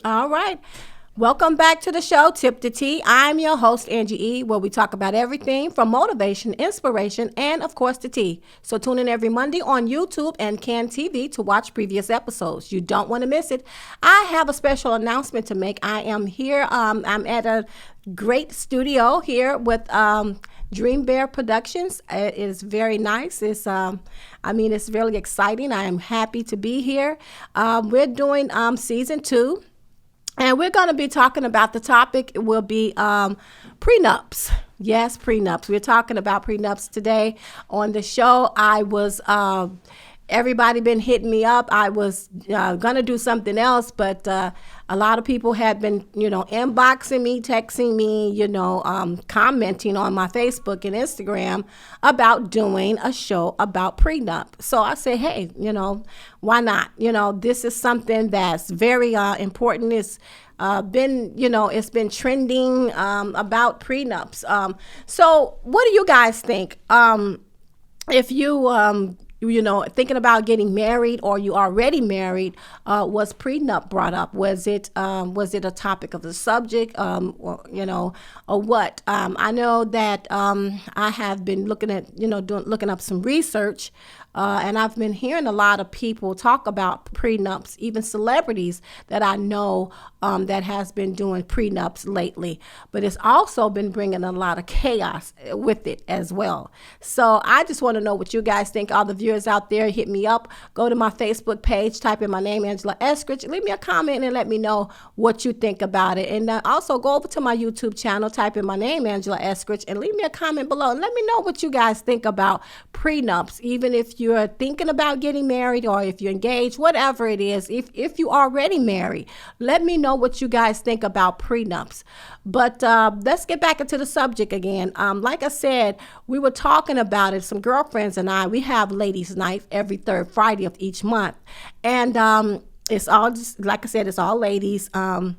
All right. Welcome back to the show, Tip to Tea. I'm your host, Angie E., where we talk about everything from motivation, inspiration, and of course, the tea. So tune in every Monday on YouTube and Can TV to watch previous episodes. You don't want to miss it. I have a special announcement to make. I am here. I'm at a great studio here with Dream Bear Productions. It is very nice. It's really exciting. I am happy to be here. We're doing season 2. And we're going to be talking about the topic. It will be prenups. Yes, prenups. We're talking about prenups today on the show. Everybody been hitting me up. I was going to do something else, but a lot of people had been, inboxing me, texting me, commenting on my Facebook and Instagram about doing a show about prenup. So I say, hey, why not? This is something that's very important. It's it's been trending about prenups. So what do you guys think? If you thinking about getting married or you already married, was prenup brought up? Was it a topic of the subject, or what? I know that I have been looking up some research, and I've been hearing a lot of people talk about prenups, even celebrities that I know that has been doing prenups lately. But it's also been bringing a lot of chaos with it as well. So I just want to know what you guys think. All the viewers out there, hit me up. Go to my Facebook page, type in my name, Angela Eskride. Leave me a comment and let me know what you think about it. And also go over to my YouTube channel, type in my name, Angela Eskride, and leave me a comment below. And let me know what you guys think about prenups, even if you're thinking about getting married or if you're engaged, whatever it is. If you already married, let me know what you guys think about prenups. But let's get back into the subject again. Like I said, we were talking about it. Some girlfriends and I, we have ladies' night every third Friday of each month. And it's all just, like I said, it's all ladies. And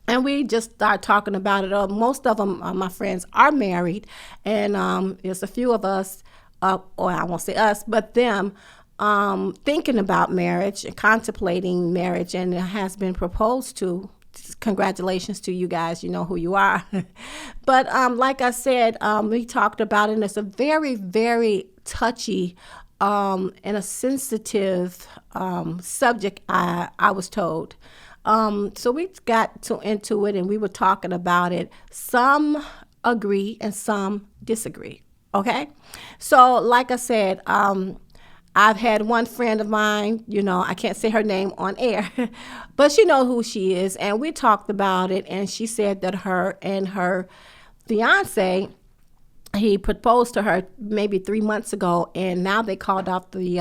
we just start talking about it. Most of them, my friends, are married. And there's a few of us, or I won't say us, but them, thinking about marriage and contemplating marriage, and it has been proposed to. Congratulations to you guys. You know who you are. But like I said, we talked about it, and it's a very, very touchy and a sensitive subject, I was told. So we got into it, and we were talking about it. Some agree and some disagree. Okay? So like I said, I've had one friend of mine, I can't say her name on air, but she knows who she is. And we talked about it, and she said that her and her fiance, he proposed to her maybe 3 months ago, and now they called off the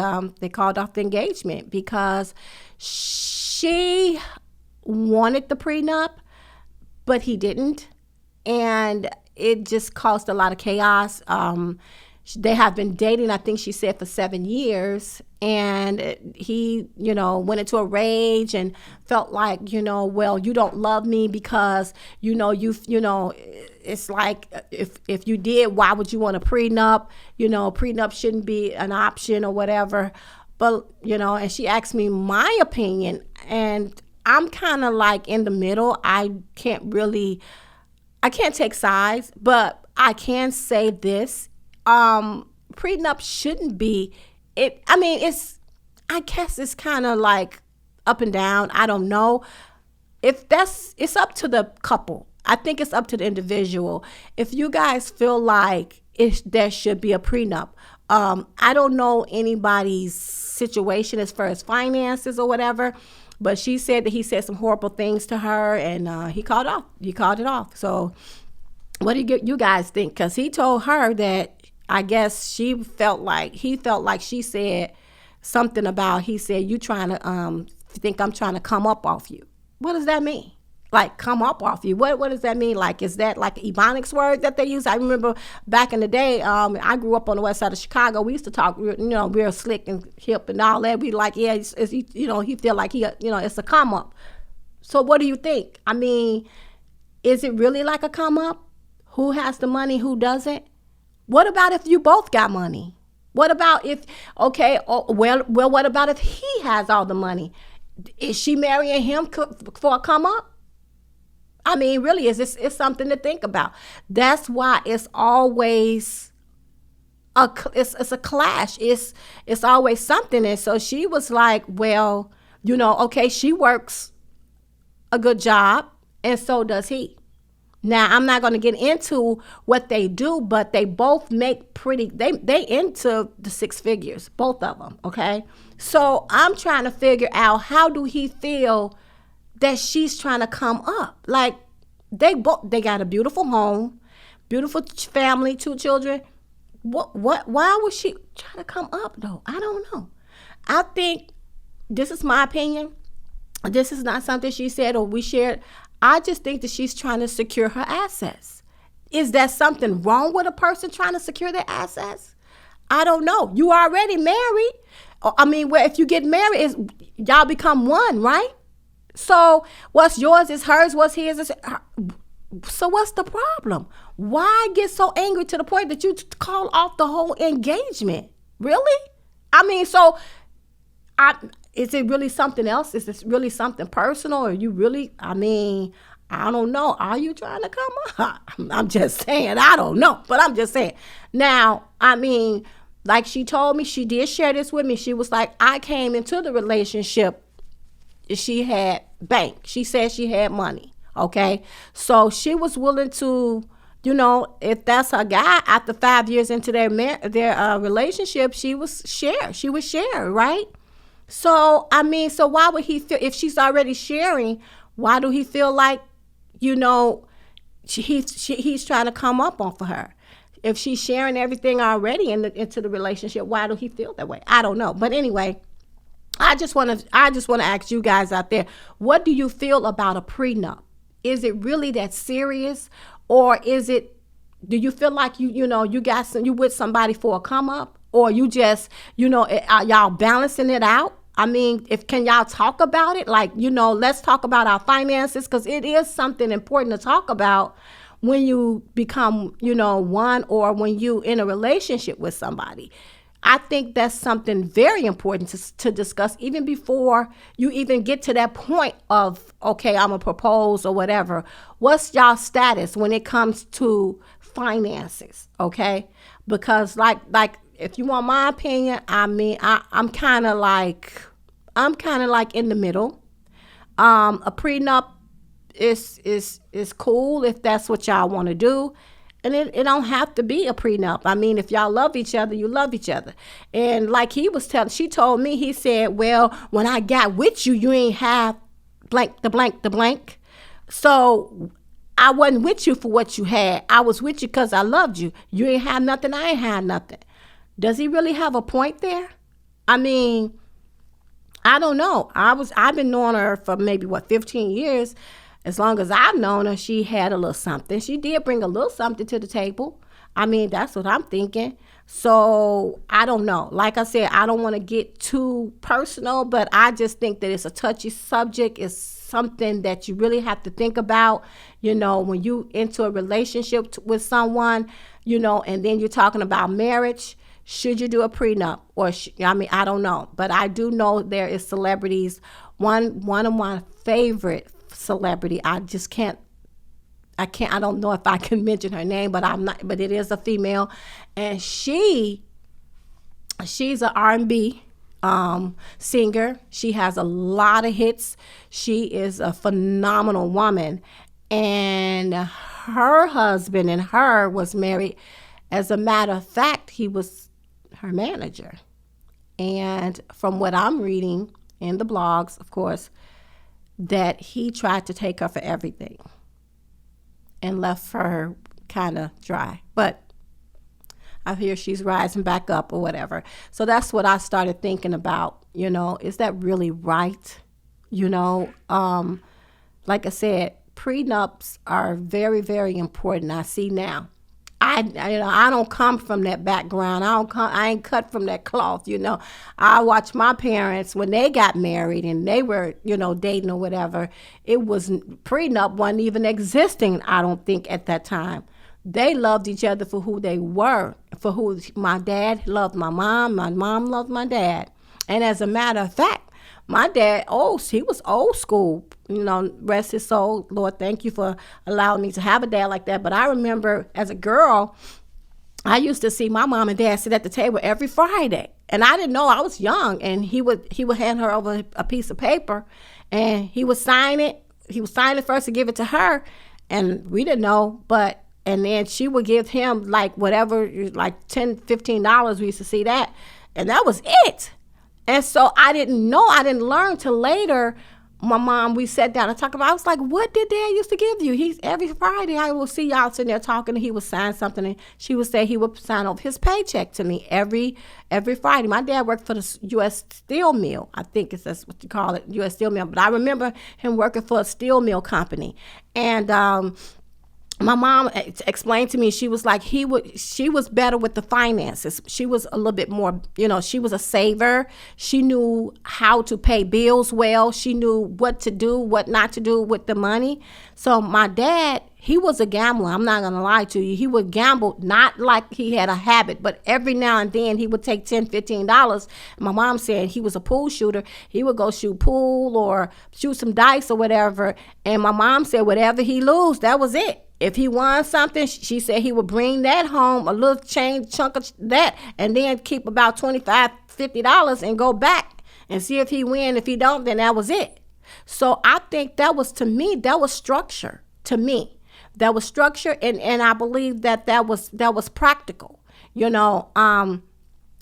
engagement because she wanted the prenup, but he didn't. And it just caused a lot of chaos. They have been dating, I think she said, for 7 years. And he, went into a rage and felt like, well, you don't love me because, it's like if you did, why would you want a prenup? Prenup shouldn't be an option or whatever. But, and she asked me my opinion. And I'm kind of like in the middle. I can't take sides, but I can say this. Prenup shouldn't be it. I guess it's kind of like up and down. I don't know it's up to the couple. I think it's up to the individual. If you guys feel like there should be a prenup, I don't know anybody's situation as far as finances or whatever, but she said that he said some horrible things to her, and he called it off. So what do you guys think? Because he told her that, I guess he felt like she said something about, he said, you trying to think I'm trying to come up off you. What does that mean? Like, come up off you? What does that mean? Like, is that like an Ebonics word that they use? I remember back in the day, I grew up on the west side of Chicago. We used to talk, real slick and hip and all that. We like, yeah, he feel like it's a come up. So what do you think? Is it really like a come up? Who has the money? Who doesn't? What about if you both got money? What about if, what about if he has all the money? Is she marrying him for a come up? I mean, really, it's something to think about. That's why it's always it's a clash. It's always something. And so she was like, well, okay, she works a good job, and so does he. Now, I'm not going to get into what they do, but they both make they into the six figures, both of them, okay? So I'm trying to figure out, how do he feel that she's trying to come up? Like, they got a beautiful home, beautiful family, 2 children. Why would she try to come up, though? I don't know. I think, this is my opinion, this is not something she said or we shared. I just think that she's trying to secure her assets. Is that something wrong with a person trying to secure their assets? I don't know. You already married. I mean, well, if you get married, y'all become one, right? So what's yours is hers, what's his is her. So what's the problem? Why get so angry to the point that you call off the whole engagement? Really? I mean, is it really something else? Is this really something personal? Or you really, I mean, I don't know. Are you trying to come up? I'm just saying, I don't know. But I'm just saying. Now, I mean, like she told me, she did share this with me. She was like, I came into the relationship, she had bank. She said she had money. Okay. So she was willing to, if that's her guy, after 5 years into their relationship, she would share, right? So, I mean, so why would he feel, if she's already sharing, why do he feel like, he's trying to come up on for her? If she's sharing everything already into the relationship, why do he feel that way? I don't know. But anyway, I just want to ask you guys out there, what do you feel about a prenup? Is it really that serious? Or do you feel like you with somebody for a come up? Or you just, are y'all balancing it out? I mean, can y'all talk about it? Like, let's talk about our finances, because it is something important to talk about when you become, one, or when you in a relationship with somebody. I think that's something very important to discuss even before you even get to that point of, okay, I'm going to propose or whatever. What's y'all status when it comes to finances, okay? Because like if you want my opinion, I mean, I'm kind of like in the middle. A prenup is cool if that's what y'all want to do. And it don't have to be a prenup. I mean, if y'all love each other, you love each other. And like she told me, he said, well, when I got with you, you ain't have blank, the blank, the blank. So I wasn't with you for what you had. I was with you because I loved you. You ain't have nothing, I ain't had nothing. Does he really have a point there? I mean, I don't know. I've been knowing her for maybe 15 years. As long as I've known her, she had a little something. She did bring a little something to the table. I mean, that's what I'm thinking. So I don't know. Like I said, I don't want to get too personal, but I just think that it's a touchy subject. It's something that you really have to think about, when you into a relationship with someone, and then you're talking about marriage. Should you do a prenup? Or, I don't know. But I do know there is celebrities. One of my favorite celebrity, I don't know if I can mention her name, but it is a female, and she's an R&B singer. She has a lot of hits. She is a phenomenal woman, and her husband and her was married. As a matter of fact, he was her manager, and from what I'm reading in the blogs, of course, that he tried to take her for everything and left her kind of dry. But I hear she's rising back up or whatever. So that's what I started thinking about, is that really right? Like I said, prenups are very, very important. I see now. I don't come from that background. I ain't cut from that cloth. I watched my parents when they got married and they were, dating or whatever. It was prenup wasn't even existing. I don't think at that time. They loved each other for who they were, for who my dad loved my mom loved my dad. And as a matter of fact, My dad, he was old school. Rest his soul. Lord, thank you for allowing me to have a dad like that. But I remember as a girl, I used to see my mom and dad sit at the table every Friday. And I didn't know, I was young. And he would hand her over a piece of paper, and he would sign it. He would sign it first and give it to her. And we didn't know, and then she would give him like whatever, like $10, $15. We used to see that. And that was it. And so I didn't learn till later. My mom, we sat down and talked about, I was like, what did Dad used to give you? Every Friday I will see y'all sitting there talking, and he would sign something, and she would say he would sign off his paycheck to me every Friday. My dad worked for the U.S. Steel Mill. I think that's what you call it, U.S. Steel Mill. But I remember him working for a steel mill company. And my mom explained to me, she was like, she was better with the finances. She was a little bit more, she was a saver. She knew how to pay bills well. She knew what to do, what not to do with the money. So my dad, he was a gambler. I'm not going to lie to you. He would gamble, not like he had a habit, but every now and then he would take $10, $15. My mom said he was a pool shooter. He would go shoot pool or shoot some dice or whatever. And my mom said whatever he lose, that was it. If he won something, she said he would bring that home, a little chunk of that, and then keep about $25, $50 and go back and see if he win. If he don't, then that was it. So I think that was, to me, that was structure. To me, that was structure, and I believe that was practical.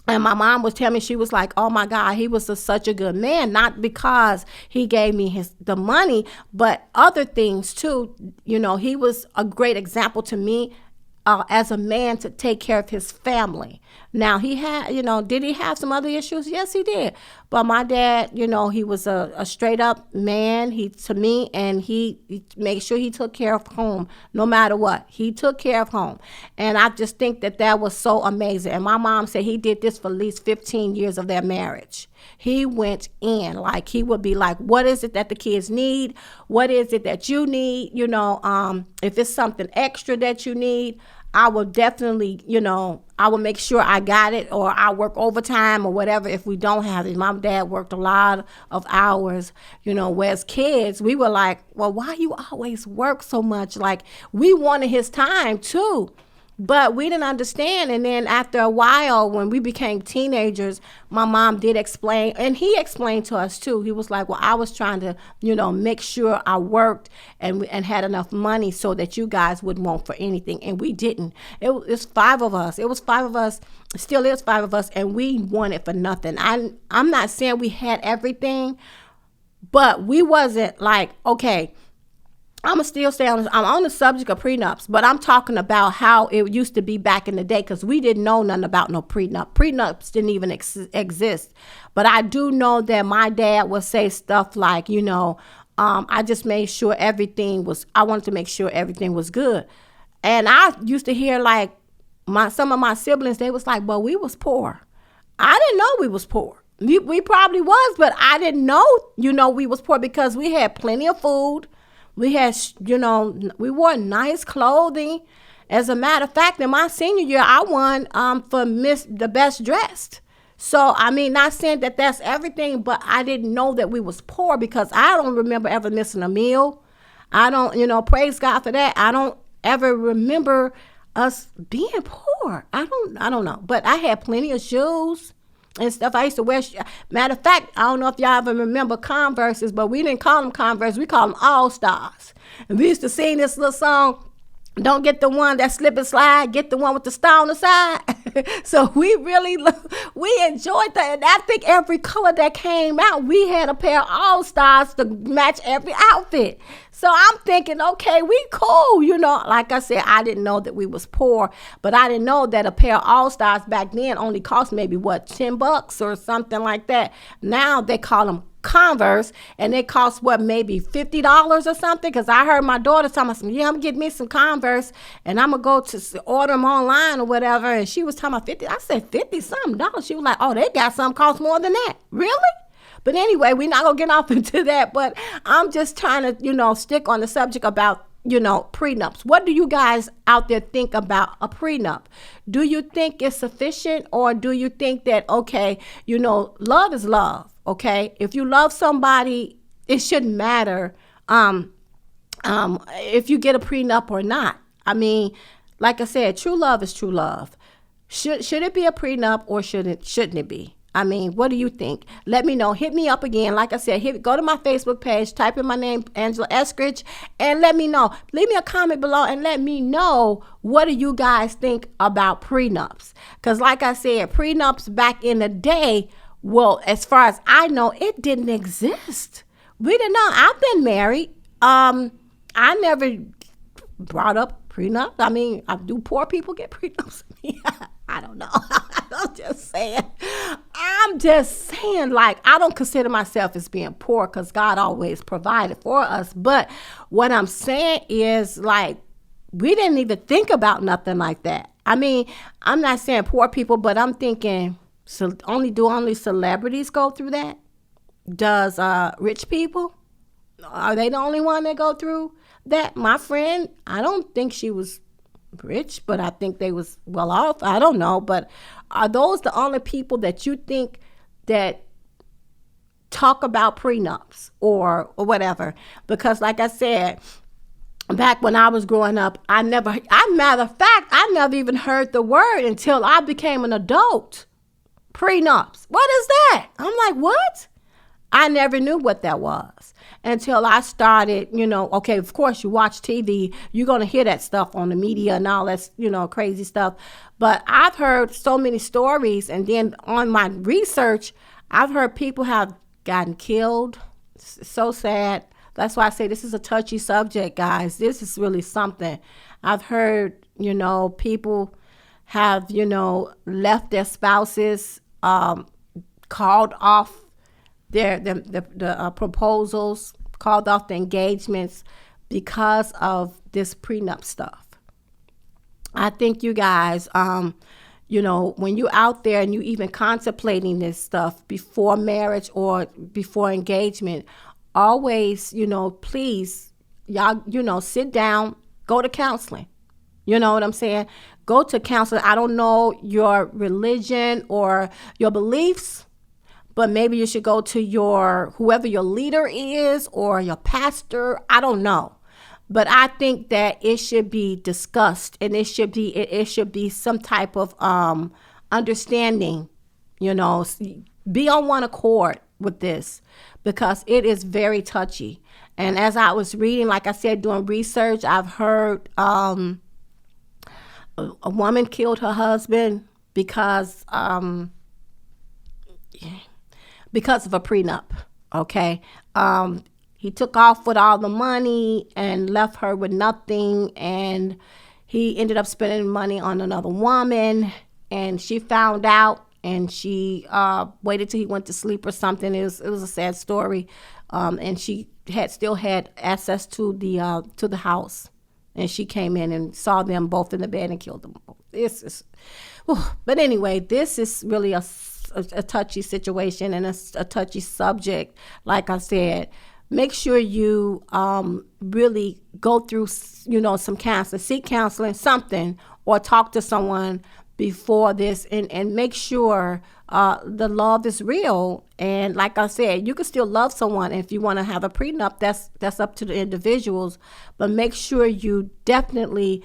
And my mom was telling me, she was like, oh my God, he was such a good man, not because he gave me the money, but other things too. He was a great example to me as a man to take care of his family. Now he had, did he have some other issues? Yes, he did. But my dad, he was a straight up man, to me, and he made sure he took care of home no matter what. He took care of home. And I just think that was so amazing. And my mom said he did this for at least 15 years of their marriage. He went in, like he would be like, what is it that the kids need? What is it that you need? If it's something extra that you need, I will definitely, I will make sure I got it, or I work overtime or whatever if we don't have it. My dad worked a lot of hours, whereas kids, we were like, well, why you always work so much? Like, we wanted his time too. But we didn't understand. And then after a while, when we became teenagers, my mom did explain, and he explained to us too. He was like, well, I was trying to, make sure I worked and had enough money so that you guys wouldn't want for anything. And we didn't. It's 5 of us. It was 5 of us. It still is 5 of us. And we wanted for nothing. I'm not saying we had everything, but we wasn't like, okay, I'm going to still stay I'm on the subject of prenups, but I'm talking about how it used to be back in the day, because we didn't know nothing about no prenup. Prenups didn't even exist. But I do know that my dad would say stuff like, I just made sure I wanted to make sure everything was good. And I used to hear like some of my siblings, they was like, well, we was poor. I didn't know we was poor. We probably was, but I didn't know, we was poor, because we had plenty of food. We had, we wore nice clothing. As a matter of fact, in my senior year, I won for the best dressed. So, not saying that that's everything, but I didn't know that we was poor, because I don't remember ever missing a meal. I don't, praise God for that. I don't ever remember us being poor. I don't know. But I had plenty of shoes and stuff. I used to wear, matter of fact, I don't know if y'all ever remember Converses, but we didn't call them Converse, we call them All-Stars. And we used to sing this little song, don't get the one that slip and slide, get the one with the star on the side. So we enjoyed that. And I think every color that came out, we had a pair of All-Stars to match every outfit. So I'm thinking, okay, we cool. Like I said, I didn't know that we was poor, but I didn't know that a pair of All-Stars back then only cost maybe $10 or something like that. Now they call them Converse, and they cost maybe $50 or something, because I heard my daughter tell me, yeah, I'm gonna get me some Converse and I'm gonna go to order them online or whatever, and she was talking about 50. I said, 50 something dollars. She was like, oh, they got some cost more than that. Really? But anyway, we're not gonna get off into that, but I'm just trying to stick on the subject about prenups. What do you guys out there think about a prenup? Do you think it's sufficient, or do you think that, okay, love is love? Okay, if you love somebody, it shouldn't matter if you get a prenup or not. I mean, like I said, true love is true love. Should it be a prenup or shouldn't it be? I mean, what do you think? Let me know. Hit me up again. Like I said, go to my Facebook page, type in my name, Angela Eskride, and let me know. Leave me a comment below and let me know, what do you guys think about prenups? Because like I said, prenups back in the day, well, as far as I know, it didn't exist. We didn't know. I've been married. I never brought up prenup. I mean, do poor people get prenups? I don't know. I'm just saying, like, I don't consider myself as being poor because God always provided for us. But what I'm saying is, like, we didn't even think about nothing like that. I mean, I'm not saying poor people, but I'm thinking, so only celebrities go through that? Does rich people? Are they the only one that go through that? My friend, I don't think she was rich, but I think they was well off. I don't know, but are those the only people that you think that talk about prenups or whatever? Because like I said, back when I was growing up, matter of fact, I never even heard the word until I became an adult. Prenups. What is that? I'm like, what? I never knew what that was until I started, okay, of course you watch TV, you're going to hear that stuff on the media and all that, crazy stuff. But I've heard so many stories, and then on my research, I've heard people have gotten killed. It's so sad. That's why I say this is a touchy subject, guys. This is really something. I've heard, people have, left their spouses, called off the proposals, called off the engagements because of this prenup stuff. I think you guys, when you're out there and you even contemplating this stuff before marriage or before engagement, always, please, y'all, sit down, go to counseling. You know what I'm saying? Go to counseling. I don't know your religion or your beliefs, but maybe you should go to whoever your leader is or your pastor. I don't know. But I think that it should be discussed, and it should be some type of understanding, be on one accord with this, because it is very touchy. And as I was reading, like I said, doing research, I've heard a woman killed her husband because of a prenup, okay? He took off with all the money and left her with nothing, and he ended up spending money on another woman, and she found out, and she waited till he went to sleep or something. It was a sad story, and she still had access to the house, and she came in and saw them both in the bed and killed them both. But anyway, this is really a touchy situation and a touchy subject. Like I said, make sure you really go through, some counseling, seek counseling, something, or talk to someone before this, and make sure the love is real. And like I said, you can still love someone. If you want to have a prenup, that's up to the individuals, but make sure you definitely,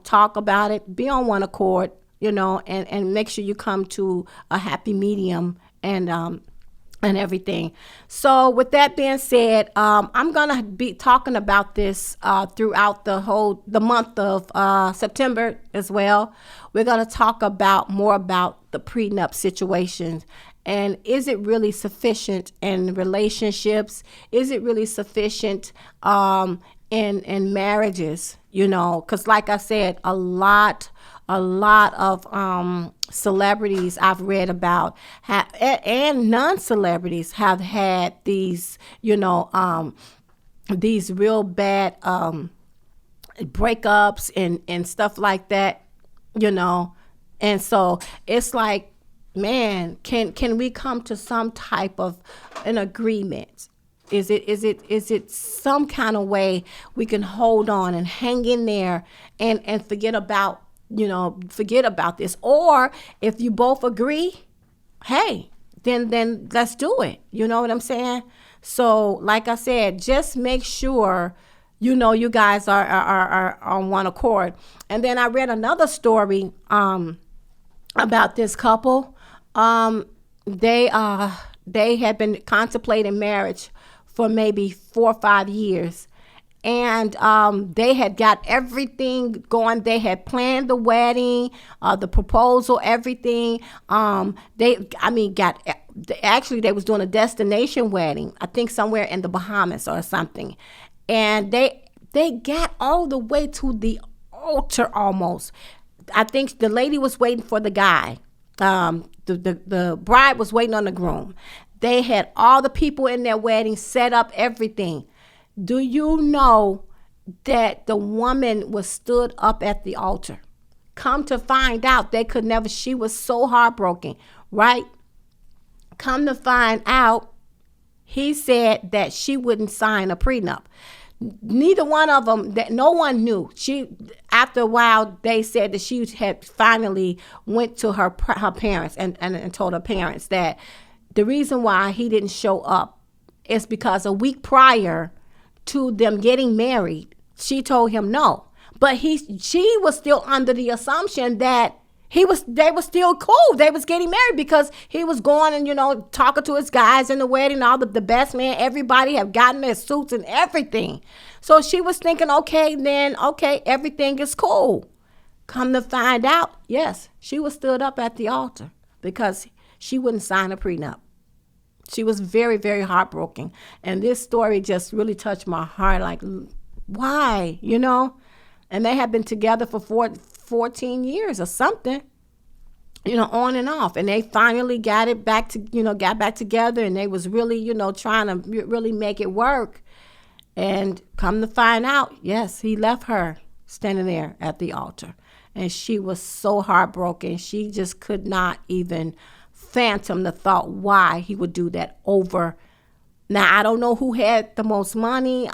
talk about it, be on one accord, and make sure you come to a happy medium and everything. So with that being said, I'm going to be talking about this throughout the month of September as well. We're going to talk more about the prenup situations. And is it really sufficient in relationships? Is it really sufficient in marriages? Because like I said, a lot of celebrities I've read about and non-celebrities have had these, these real bad breakups and stuff like that, And so it's like, man, can we come to some type of an agreement? Is it some kind of way we can hold on and hang in there and forget about this? Or if you both agree, hey, then let's do it. You know what I'm saying? So, like I said, just make sure you guys are on one accord. And then I read another story about this couple. They had been contemplating marriage for maybe 4 or 5 years, and they had got everything going. They had planned the wedding, the proposal, everything. They was doing a destination wedding, I think somewhere in the Bahamas or something, and they got all the way to the altar almost. I think the lady was waiting for the guy. The bride was waiting on the groom. They had all the people in their wedding set up, everything. Do you know that the woman was stood up at the altar? Come to find out, they could never. She was so heartbroken, right? Come to find out, he said that she wouldn't sign a prenup. Neither one of them, that no one knew. After a while, they said that she had finally went to her parents and told her parents that the reason why he didn't show up is because a week prior to them getting married, she told him no. But she was still under the assumption that they were still cool. They was getting married because he was going and, talking to his guys in the wedding, all the best man, everybody have gotten their suits and everything. So she was thinking, okay, everything is cool. Come to find out, yes, she was stood up at the altar because she wouldn't sign a prenup. She was very, very heartbroken. And this story just really touched my heart. Like, why, And they had been together for 14 years or something, on and off. And they finally got back together, and they was really, trying to really make it work. And come to find out, yes, he left her standing there at the altar. And she was so heartbroken. She just could not even fathom the thought why he would do that over. Now, I don't know who had the most money.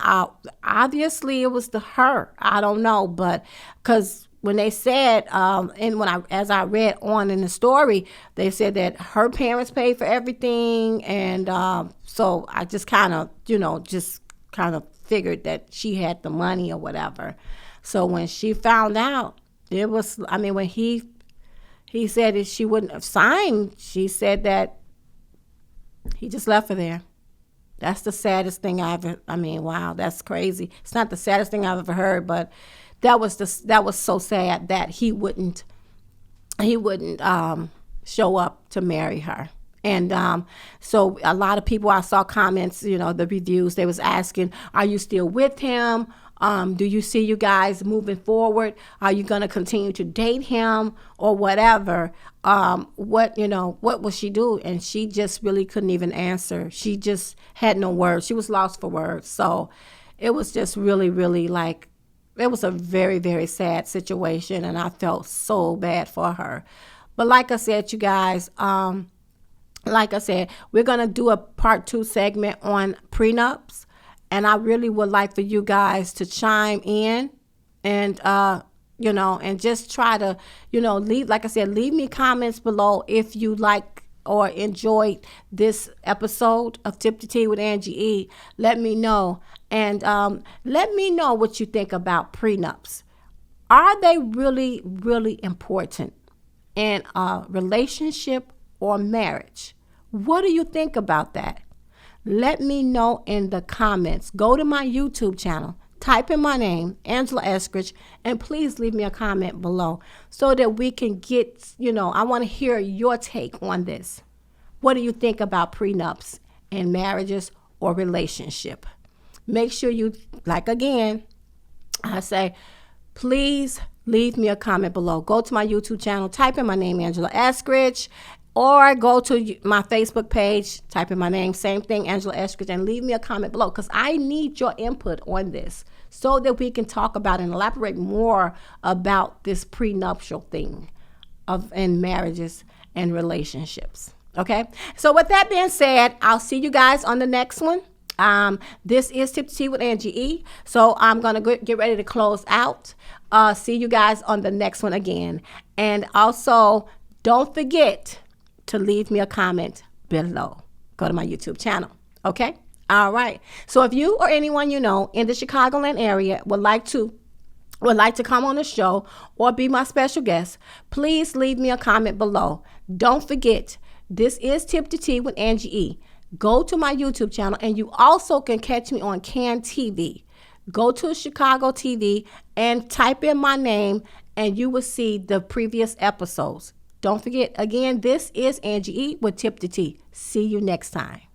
Obviously, it was her. I don't know, but because when they said, as I read on in the story, they said that her parents paid for everything, and so I just kind of figured that she had the money or whatever. So when she found out, when he said that she wouldn't have signed, she said that he just left her there. That's the saddest thing wow, that's crazy. It's not the saddest thing I've ever heard, but that was so sad that he wouldn't show up to marry her. And so a lot of people, I saw comments, the reviews, they was asking, are you still with him? Do you see you guys moving forward? Are you going to continue to date him or whatever? What will she do? And she just really couldn't even answer. She just had no words. She was lost for words. So it was just really, really it was a very, very sad situation. And I felt so bad for her. But like I said, you guys, we're going to do a part 2 segment on prenups. And I really would like for you guys to chime in and, and just try to, leave me comments below if you like or enjoyed this episode of Tip to Tea with Angie E. Let me know. And let me know what you think about prenups. Are they really, really important in a relationship or marriage? What do you think about that? Let me know in the comments. Go to my YouTube channel, type in my name, Angela Eskride, and please leave me a comment below so that we can get, I want to hear your take on this. What do you think about prenups in marriages or relationship? Make sure you, I say, please leave me a comment below. Go to my YouTube channel, type in my name, Angela Eskride, or go to my Facebook page, type in my name, same thing, Angela Eskride, and leave me a comment below because I need your input on this so that we can talk about and elaborate more about this prenuptial thing in marriages and relationships. Okay? So with that being said, I'll see you guys on the next one. This is Tip to Tea with Angie E. So I'm going to get ready to close out. See you guys on the next one again. And also, don't forget to leave me a comment below. Go to my YouTube channel. Okay? All right. So if you or anyone you know in the Chicagoland area would like to come on the show or be my special guest, please leave me a comment below. Don't forget, this is Tip to Tea with Angie E. Go to my YouTube channel, and you also can catch me on Can TV. Go to Chicago TV and type in my name, and you will see the previous episodes. Don't forget, again, this is Angie E with Tip to Tea. See you next time.